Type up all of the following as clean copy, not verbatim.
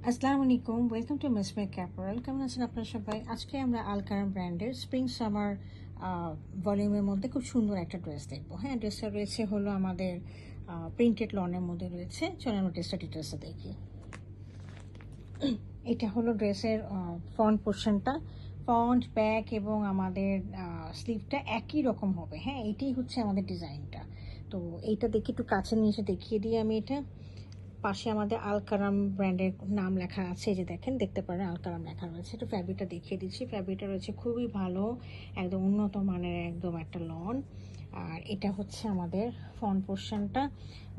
আসসালামু আলাইকুম, welcome to মিসমেক ক্যাপারেল। কেমন আছেন আপনারা সবাই? আজকে আমরা আলকারাম ব্র্যান্ডের স্প্রিং সামার ভলিউমের মধ্যে খুব সুন্দর একটা ড্রেস দেখবো। হ্যাঁ, ড্রেসটা রয়েছে হলো আমাদের প্রিন্টেড লনের মধ্যে রয়েছে। চলো আমরা ড্রেসটা ডিটেলসে দেখি। এটা হলো ড্রেসের ফ্রন্ট পোর্শনটা। ফ্রন্ট, ব্যাক এবং আমাদের স্লিভটা একই রকম হবে। হ্যাঁ, এটাই হচ্ছে আমাদের ডিজাইনটা। তো এইটা দেখে একটু কাছে নিয়ে এসে দেখিয়ে দিই আমি। এটা পাশে আমাদের আলকারাম ব্র্যান্ডের নাম লেখা আছে, যে দেখেন, দেখতে পারেন আলকারাম লেখা রয়েছে। একটু ফ্যাব্রিকটা দেখিয়ে দিচ্ছি। ফ্যাব্রিকটা রয়েছে খুবই ভালো, একদম উন্নত মানের একদম একটা লন। আর এটা হচ্ছে আমাদের ফ্রন্ট পোর্শনটা,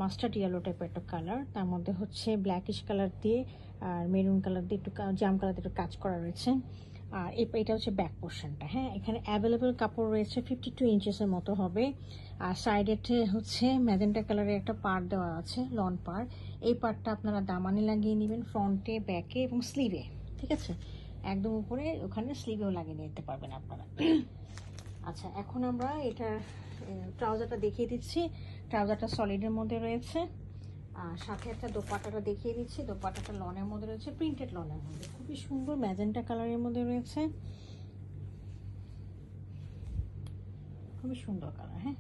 মাস্টার্ড ইয়েলো টাইপের একটা কালার, তার মধ্যে হচ্ছে ব্ল্যাকিশ কালার দিয়ে আর মেরুন কালার দিয়ে একটু জাম কালার দিয়ে একটু কাজ করা রয়েছে। আর এটা হচ্ছে ব্যাক পোর্শনটা। হ্যাঁ, এখানে অ্যাভেলেবেল কাপড় রয়েছে 52 ইঞ্চেসের মতো হবে। আর সাইডেতে হচ্ছে ম্যাজেন্টা কালারের একটা পার্ট দেওয়া আছে, লন পার্ট। এই পার্টটা আপনারা দামানে লাগিয়ে নেবেন, ফ্রন্টে, ব্যাকে এবং স্লিভে। ঠিক আছে, একদম উপরে ওখানে স্লিভেও লাগিয়ে নিতে পারবেন আপনারা। আচ্ছা, এখন আমরা এটার ট্রাউজারটা দেখিয়ে দিচ্ছি। ট্রাউজারটা সলিডের মধ্যে রয়েছে। আর সাথে একটা দোপাট্টাটা দেখিয়ে দিচ্ছি। দোপাট্টাটা লনের মধ্যে রয়েছে, প্রিন্টেড লনের মধ্যে, খুবই সুন্দর ম্যাজেন্টা কালারের মধ্যে রয়েছে। খুবই সুন্দর কালার। হ্যাঁ,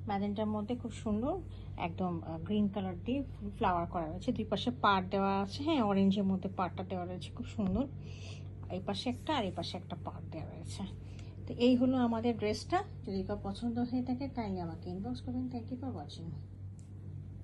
ম্যাজেন্টার মধ্যে খুব সুন্দর একদম গ্রিন কালার দিয়ে ফ্লাওয়ার করা রয়েছে। দুই পাশে পাড় দেওয়া আছে। হ্যাঁ, অরেঞ্জের মধ্যে পাড়টা দেওয়া রয়েছে, খুব সুন্দর। এই পাশে একটা আর এই পাশে একটা পাড় দেওয়া রয়েছে। তো এই হলো আমাদের ড্রেসটা। যদি কাউ পছন্দ হয়ে থাকে কাইন্ডলি আমাকে ইনবক্স করবেন। Thank you for watching.